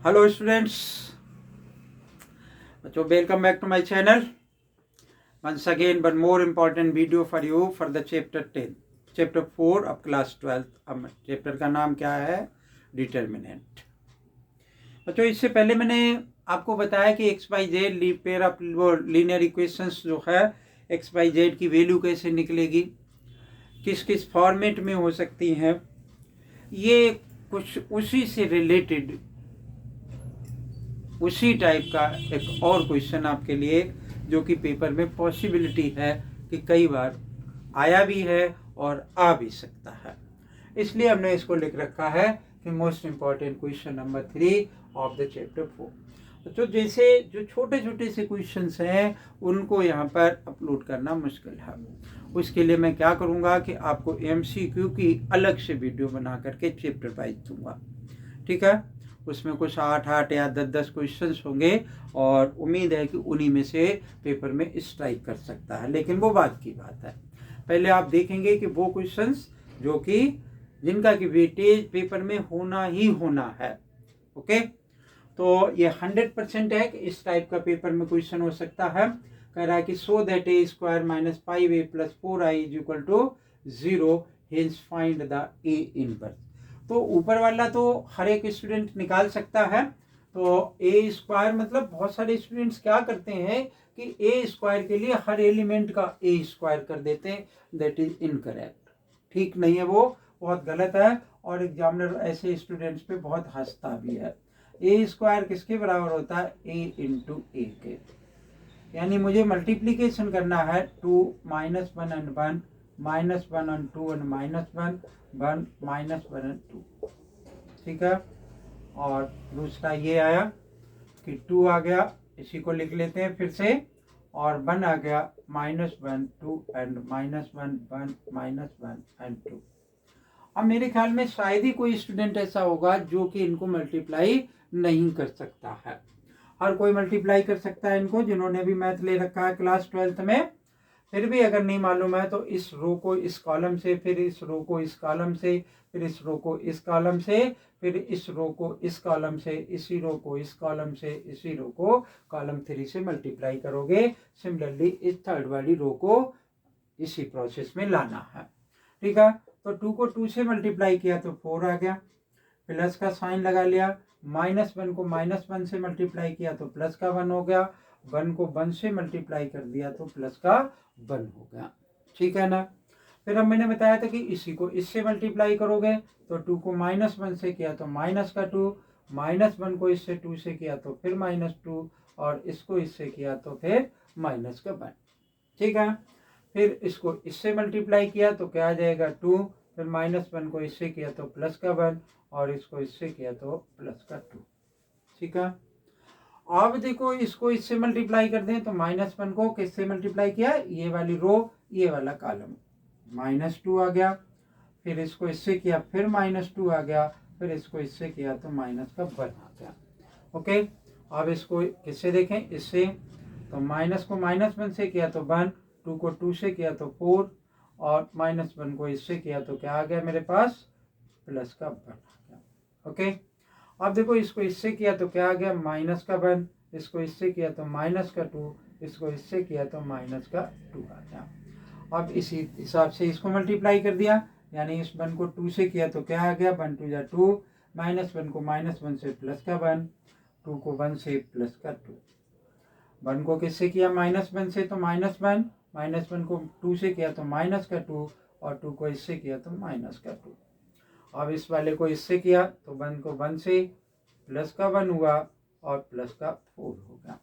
Hello students, so welcome back to my channel. Once again one more important video for you for the chapter 10, chapter 4 of class 12. अब chapter का नाम क्या है? Determinant. बच्चों इससे पहले मैंने आपको बताया कि x by Z pair of linear equations जो है एक्स बाई जेड की वैल्यू कैसे निकलेगी, किस किस फॉर्मेट में हो सकती हैं, ये कुछ उसी से रिलेटेड उसी टाइप का एक और क्वेश्चन आपके लिए जो कि पेपर में पॉसिबिलिटी है कि कई बार आया भी है और आ भी सकता है, इसलिए हमने इसको लिख रखा है कि most important question number 3 of the chapter 4। तो जैसे जो छोटे छोटे से क्वेश्चंस हैं उनको यहाँ पर अपलोड करना मुश्किल है। उसके लिए मैं क्या करूँगा कि आपको MCQ की अलग से वीडियो बना करके चैप्टर वाइज दूंगा, ठीक है। उसमें कुछ 8 या 10 क्वेश्चंस होंगे और उम्मीद है कि उन्हीं में से पेपर में स्ट्राइक कर सकता है, लेकिन वो बात की बात है। पहले आप देखेंगे कि वो क्वेश्चंस जो कि जिनका कि वेटेज पेपर में होना ही होना है, ओके। तो ये 100% है कि इस टाइप का पेपर में क्वेश्चन हो सकता है। कह रहा है कि so that a square minus 5a plus 4i is equal to 0, hence find the a inverse. तो ऊपर वाला तो हर एक स्टूडेंट निकाल सकता है। तो ए स्क्वायर मतलब बहुत सारे स्टूडेंट्स क्या करते हैं कि ए स्क्वायर के लिए हर एलिमेंट का ए स्क्वायर कर देते हैं, दैट इज इनकरेक्ट, ठीक नहीं है, वो बहुत गलत है और एग्जामिनर ऐसे स्टूडेंट्स पे बहुत हंसता भी है। ए स्क्वायर किसके बराबर होता है? ए इंटू ए के, यानी मुझे मल्टीप्लीकेशन करना है 2 minus 1 and 1 minus 1 and 2 and minus 1 1 minus 1 and 2, ठीक है। और दूसरा ये आया कि 2 आ गया, इसी को लिख लेते हैं फिर से, और 1 आ गया minus 1 2 and minus 1 1 minus 1 and 2। अब मेरे ख्याल में शायद ही कोई स्टूडेंट ऐसा होगा जो कि इनको मल्टीप्लाई नहीं कर सकता है। हर कोई मल्टीप्लाई कर सकता है इनको, जिन्होंने भी मैथ ले रखा है क्लास 12th में। फिर भी अगर नहीं मालूम है तो इस रो को इस कॉलम से, फिर इस रो को इस कॉलम से, फिर इस रो को इस कॉलम से, फिर इस रो को इस कॉलम से, इसी रो को इस कॉलम से, इसी रो को कॉलम 3 से मल्टीप्लाई करोगे। सिमिलरली इस थर्ड वाली रो को इसी प्रोसेस में लाना है, ठीक है। तो 2 को 2 से मल्टीप्लाई किया तो 4 आ गया, प्लस का साइन लगा लिया। माइनस 1 को माइनस 1 से मल्टीप्लाई किया तो प्लस का 1 हो गया। 1 को 1 से मल्टीप्लाई कर दिया तो प्लस का 1 हो गया, ठीक है ना। फिर अब मैंने बताया था कि इसी को इससे मल्टीप्लाई करोगे तो 2 को माइनस 1 से किया तो माइनस का 2, माइनस 1 को इससे 2 से किया तो फिर माइनस 2, और इसको इससे किया तो फिर माइनस का 1, ठीक है। फिर इसको इससे मल्टीप्लाई किया तो क्या आ जाएगा 2, फिर माइनस 1 को इससे किया तो प्लस का 1, और इसको इससे किया तो प्लस का 2, ठीक है। अब देखो इसको इससे मल्टीप्लाई कर दें तो माइनस 1 को किससे मल्टीप्लाई किया? ये वाली रो ये वाला कॉलम, माइनस 2 आ गया। फिर इसको इससे किया फिर माइनस 2 आ गया, फिर इसको इससे किया तो माइनस का 1 आ गया, ओके। अब इसको किससे देखें? इससे, तो माइनस को माइनस 1 से किया तो 1, 2 को 2 से किया तो 4, और माइनस 1 को इससे किया तो क्या आ गया मेरे पास? प्लस का 1 आ गया, ओके। अब देखो इसको इससे किया तो क्या आ गया? माइनस का 1, इसको इससे किया तो माइनस का 2, इसको इससे किया तो माइनस का 2 आ गया। अब इसी हिसाब से इसको मल्टीप्लाई कर दिया, यानी इस 1 को 2 से किया तो क्या आ गया? 1 2 जा 2, माइनस 1 को माइनस 1 से प्लस का 1, 2 को 1 से प्लस का 2। 1 को किससे किया? माइनस 1 से तो माइनस 1, माइनस 1 को 2 से किया तो माइनस का 2, और 2 को इससे किया तो माइनस का 2। अब इस वाले को इससे किया तो 1 को 1 से प्लस का 1 हुआ और प्लस का 4 हो गया,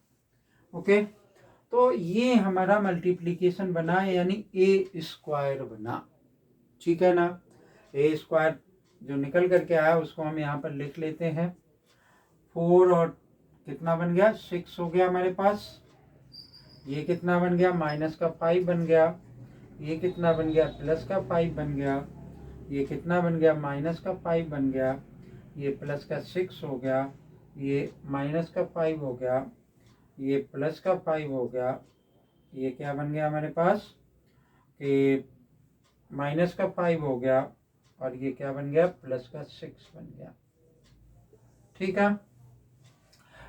ओके। तो ये हमारा मल्टीप्लीकेशन बना, यानी ए स्क्वायर बना, ठीक है ना। ए स्क्वायर जो निकल करके आया उसको हम यहाँ पर लिख लेते हैं। 4 और कितना बन गया? 6 हो गया हमारे पास। ये कितना बन गया? माइनस का 5 बन गया। ये कितना बन गया? प्लस का 5 बन गया। ये कितना बन गया? माइनस का 5 बन गया। ये प्लस का 6 हो गया। ये माइनस का 5 हो गया। ये प्लस का 5 हो गया। ये क्या बन गया हमारे पास कि माइनस का 5 हो गया, और ये क्या बन गया? प्लस का 6 बन गया, ठीक है।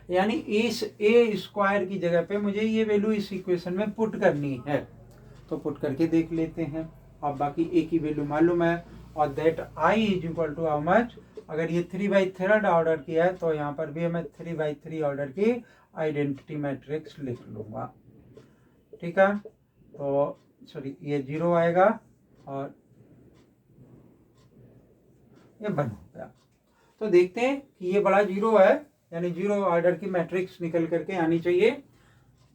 यानी इस ए स्क्वायर की जगह पे मुझे ये वैल्यू इस इक्वेशन में पुट करनी है, तो पुट करके देख लेते हैं। अब बाकी ए की वैल्यू मालूम है, और that I is equal to how much, अगर ये 3/3 ऑर्डर की है तो यहाँ पर भी मैं 3/3 ऑर्डर की आइडेंटिटी मैट्रिक्स लिख लूँगा। ठीक है, तो सॉरी ये 0 आएगा और ये 1 हो गया। तो देखते हैं कि ये बड़ा 0 है, यानी 0 ऑर्डर की मैट्रिक्स निकल करके आनी चाहिए।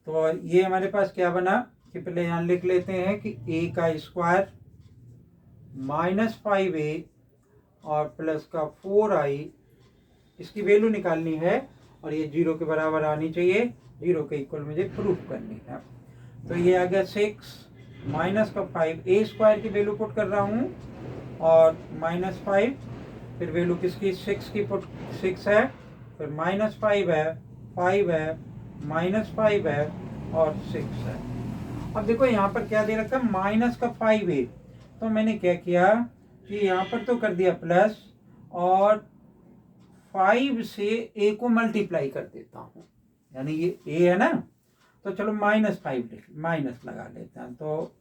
तो ये हमारे पास क्या बना कि पहले यहाँ लिख लेते हैं कि a का स्क्वायर -5a और प्लस का 4i, इसकी वैल्यू निकालनी है और ये 0 के बराबर आनी चाहिए, 0 के इक्वल मुझे प्रूफ करनी है। तो ये आ गया 6 माइनस का 5, ए स्क्वायर की वैल्यू पुट कर रहा हूँ और -5, फिर वैल्यू किसकी 6 की पुट 6 है, फिर -5 है, 5 है, -5 है और 6 है। अब देखो यहाँ पर क्या दे रखा है, माइनस का 5a, तो मैंने क्या किया कि यहाँ पर तो कर दिया प्लस और 5 से a को मल्टीप्लाई कर देता हूँ, यानी ये a है ना, तो चलो -5 माइनस लगा लेते हैं, तो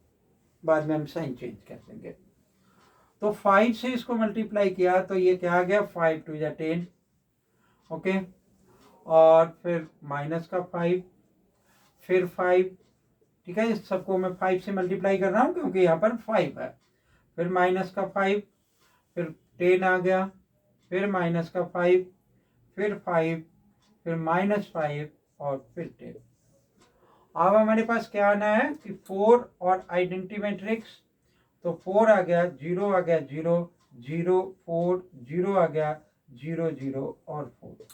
बाद में हम साइन चेंज कर देंगे। तो 5 से इसको मल्टीप्लाई किया तो ये क्या आ गया, 5 2 जा 10, ओके, और फिर माइनस का 5, फिर 5, ठीक है, इस सबको मैं 5 से मल्टीप्लाई कर रहा हूँ क्योंकि यहाँ पर 5 है, फिर माइनस का 5, फिर 10 आ गया, फिर माइनस का 5, फिर 5, फिर -5 और फिर 10। अब हमारे पास क्या आना है कि 4 और आइडेंटिटी मैट्रिक्स, तो 4 आ गया, 0 आ गया, 0 0 4 0 आ गया, 0 0 और 4।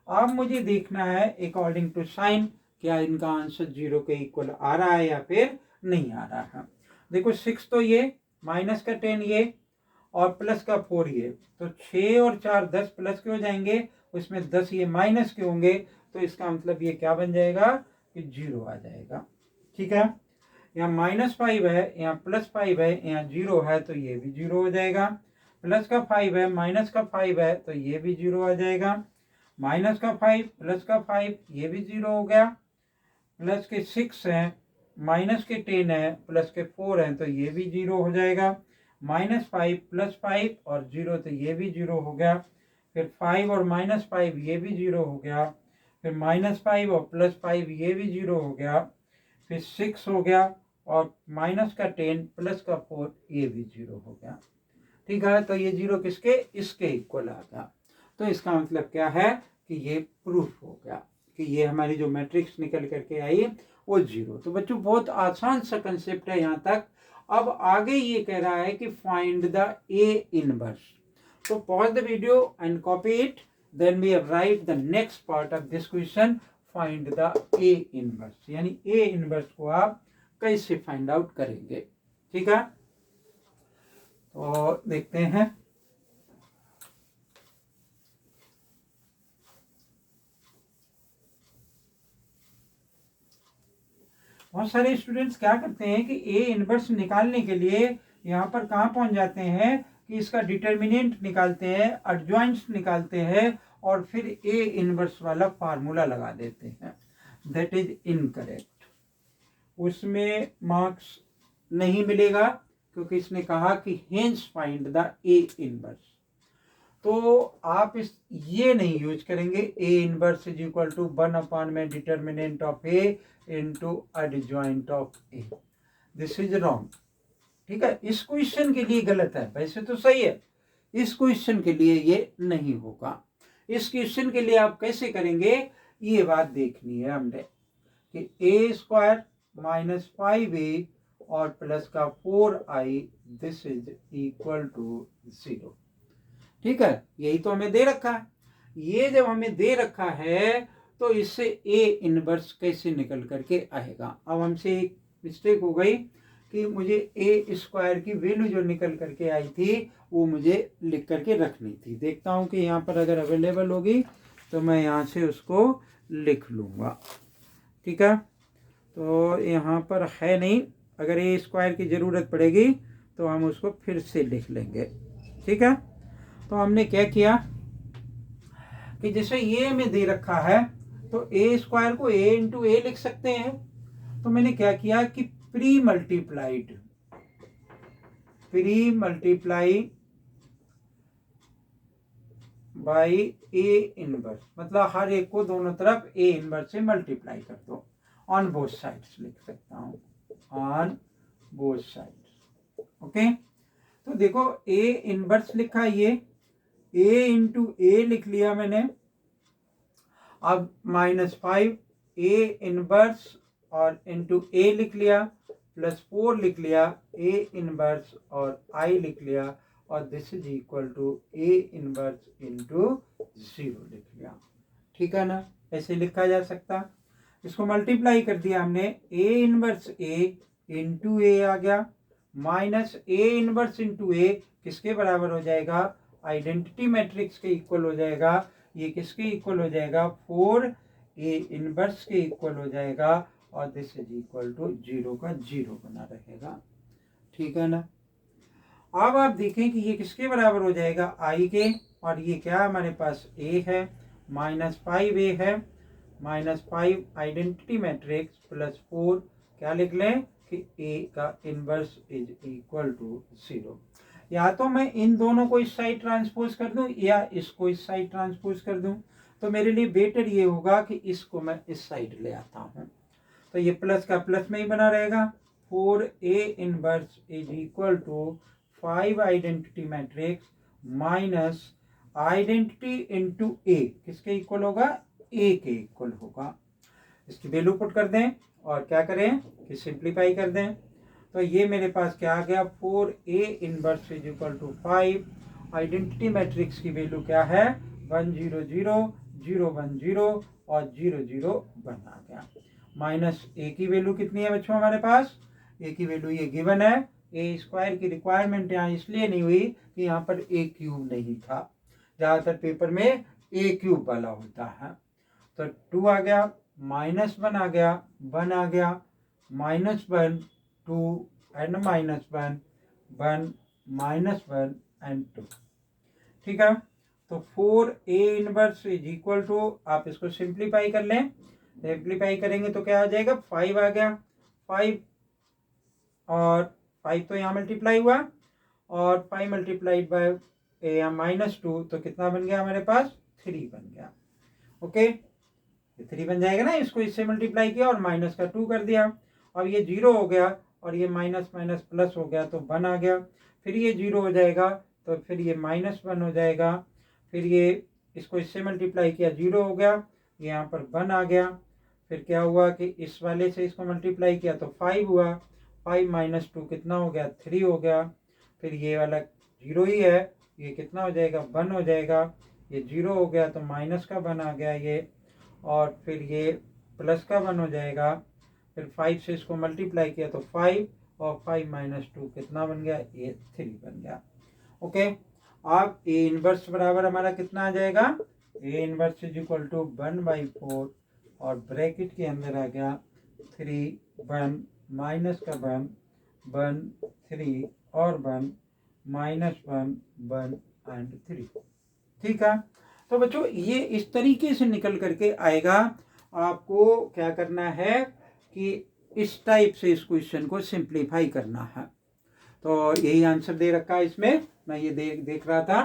अब मुझे देखना है अकॉर्डिंग टू साइन क्या इनका आंसर 0 के इक्वल आ रहा है या फिर नहीं आ रहा है। देखो 6 तो ये, माइनस का 10 ये और प्लस का 4 ये, तो 6 और 4 10 प्लस के हो जाएंगे, उसमें 10 ये माइनस के होंगे, तो इसका मतलब ये क्या बन जाएगा कि 0 आ जाएगा। ठीक है, यहाँ -5 है, यहाँ +5 है, यहाँ 0 है तो ये भी 0 हो जाएगा, प्लस का 5 है, माइनस का 5 है तो ये भी 0 आ जाएगा, माइनस का 5 प्लस का 5 ये भी 0 हो गया, प्लस के 6 है, माइनस के 10 है, प्लस के 4 है तो ये भी 0 हो जाएगा, -5 +5 और 0 तो ये भी 0 हो गया, फिर 5 और -5 ये भी 0 हो गया, फिर -5 और +5 ये भी 0 हो गया, फिर 6 हो गया और माइनस का 10 प्लस का 4 ये भी 0 हो गया। ठीक है, तो ये 0 किसके, इसके इक्वल आ गया। तो इसका मतलब क्या है कि ये प्रूफ हो गया कि ये हमारी जो मैट्रिक्स निकल करके आई वो 0। तो बच्चों बहुत आसान सा कंसेप्ट है यहाँ तक। अब आगे ये कह रहा है कि फाइंड द ए इनवर्स। तो pause the video and copy it, then we write the next part of this question, find the a inverse, यानी ए इनवर्स को आप कैसे फाइंड आउट करेंगे। ठीक है, तो देखते हैं। बहुत सारे स्टूडेंट्स क्या करते हैं कि ए इनवर्स निकालने के लिए यहाँ पर कहाँ पहुंच जाते हैं कि इसका डिटर्मिनेंट निकालते हैं, एडजॉइंट्स निकालते हैं और फिर ए इनवर्स वाला फार्मूला लगा देते हैं। दैट इज इनकरेक्ट, उसमें मार्क्स नहीं मिलेगा क्योंकि इसने कहा कि hence find the a inverse. तो आप ये नहीं यूज करेंगे a inverse is equal to 1 में determinant of a into adjoint of a, this is wrong. ठीक है, इस क्वेश्चन के लिए गलत है, वैसे तो सही है, इस क्वेश्चन के लिए ये नहीं होगा। इस क्वेश्चन के लिए आप कैसे करेंगे ये बात देखनी है हमने कि a² -5a और प्लस का 4i this is equal to 0। ठीक है, यही तो हमें दे रखा है। ये जब हमें दे रखा है तो इससे ए इनवर्स कैसे निकल करके आएगा। अब हमसे एक मिस्टेक हो गई कि मुझे a² की वैल्यू जो निकल करके आई थी वो मुझे लिख करके रखनी थी। देखता हूँ कि यहाँ पर अगर अवेलेबल होगी तो मैं यहाँ से उसको लिख लूँगा। ठीक है, तो यहाँ पर है नहीं, अगर a² की ज़रूरत पड़ेगी तो हम उसको फिर से लिख लेंगे। ठीक है, तो हमने क्या किया कि जैसे ये में दे रखा है तो ए स्क्वायर को ए इंटू ए लिख सकते हैं। तो मैंने क्या किया कि pre multiply by A inverse, मतलब हर एक को दोनों तरफ ए इनवर्स से मल्टीप्लाई कर दो। ऑन बोथ साइड्स लिख सकता हूँ, ऑन बोथ साइड्स। ओके, तो देखो ए इनवर्स लिखा, ये ए इंटू ए लिख लिया मैंने। अब -5 ए इनवर्स और इंटू ए लिख लिया, +4 लिख लिया ए इनवर्स और आई लिख लिया, और this is equal to a inverse into 0 लिख लिया। ठीक है ना, ऐसे लिखा जा सकता। इसको मल्टीप्लाई कर दिया हमने, ए इनवर्स ए इंटू ए आ गया, minus A inverse into A किसके बराबर हो जाएगा, आइडेंटिटी मैट्रिक्स के इक्वल हो जाएगा। ये किसके इक्वल हो जाएगा, 4 ए इनवर्स के इक्वल हो जाएगा, और दिस इज इक्वल टू 0 का 0 बना रहेगा। ठीक है ना। अब आप देखें कि ये किसके बराबर हो जाएगा, आई के, और ये क्या हमारे पास ए है, -5a है, -5 आइडेंटिटी मैट्रिक्स +4 क्या लिख लें कि ए का इनवर्स इज इक्वल टू 0। या तो मैं इन दोनों को इस साइड ट्रांसपोज कर दूं या इसको इस साइड ट्रांसपोज कर दूं। तो मेरे लिए बेटर ये होगा कि इसको मैं इस साइड ले आता हूं। तो ये प्लस का प्लस में ही बना रहेगा, 4a inverse is equal to 5 identity matrix minus identity into A किसके इक्वल होगा, ए के इक्वल होगा। इसकी वैल्यू पुट कर दें और क्या करें कि सिंप्लीफाई कर दें। तो ये मेरे पास क्या आ गया, 4a inverse is equal to 5, identity matrix की वैल्यू क्या है 1 0 0 0 1 0 और 0 0 1 आ गया। माइनस ए की वैल्यू कितनी है बच्चों हमारे पास, ए की वैल्यू ये गिवन है। ए स्क्वायर की रिक्वायरमेंट यहाँ इसलिए नहीं हुई कि यहाँ पर ए क्यूब नहीं था, ज़्यादातर पेपर में ए क्यूब वाला होता है। तो 2 आ गया, -1 आ गया, 1 आ गया, -1 2 एंड -1 1 -1 एंड 2। ठीक है, तो 4a inverse is equal to, आप इसको सिंप्लीफाई कर लें, सिंप्लीफाई करेंगे तो क्या आ जाएगा, 5 आ गया, 5 और 5 तो यहाँ मल्टीप्लाई हुआ, और 5 मल्टीप्लाइड बाय -2 तो कितना बन गया हमारे पास, 3 बन गया। ओके, 3 बन जाएगा ना, इसको इससे मल्टीप्लाई किया और माइनस का 2 कर दिया। अब ये 0 हो गया और ये माइनस माइनस प्लस हो गया तो 1 आ गया, फिर ये 0 हो जाएगा तो फिर ये -1 हो जाएगा, फिर ये इसको इससे मल्टीप्लाई किया 0 हो गया, यहाँ पर 1 आ गया, फिर क्या हुआ कि इस वाले से इसको मल्टीप्लाई किया तो 5 हुआ, 5 - 2 कितना हो गया, 3 हो गया, फिर ये वाला 0 ही है, ये कितना हो जाएगा 1 हो जाएगा, ये 0 हो गया तो माइनस का 1 आ गया ये, और फिर ये प्लस का 1 हो जाएगा, फिर 5 से इसको मल्टीप्लाई किया तो 5 और 5 - 2 कितना बन गया, ये 3 बन गया। ओके, अब ए इनवर्स बराबर हमारा कितना आ जाएगा, a inverse is equal to 1/4 और ब्रैकेट के अंदर आ गया 3 1 माइनस का 1 1 3 और 1 -1 1 एंड 3। ठीक है, तो बच्चों ये इस तरीके से निकल करके आएगा। आपको क्या करना है कि इस टाइप से इस क्वेश्चन को सिंप्लीफाई करना है। तो यही आंसर दे रखा है इसमें, मैं ये देख रहा था।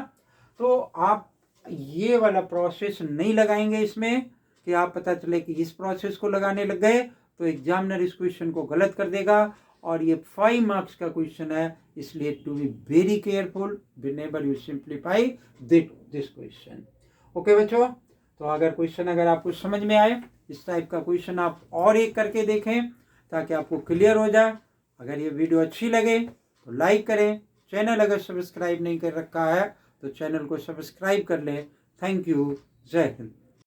तो आप ये वाला प्रोसेस नहीं लगाएंगे इसमें कि आप पता चले कि इस प्रोसेस को लगाने लग गए तो एग्जामिनर इस क्वेश्चन को गलत कर देगा, और ये 5 मार्क्स का क्वेश्चन है, इसलिए to be very careful whenever you simplify this question. Okay बच्चों, तो अगर क्वेश्चन अगर आपको समझ में आए, इस टाइप का क्वेश्चन आप और एक करके देखें ताकि आपको क्लियर हो जाए। अगर ये वीडियो अच्छी लगे तो लाइक करें, चैनल अगर सब्सक्राइब नहीं कर रखा है तो चैनल को सब्सक्राइब कर लें। थैंक यू, जय हिंद।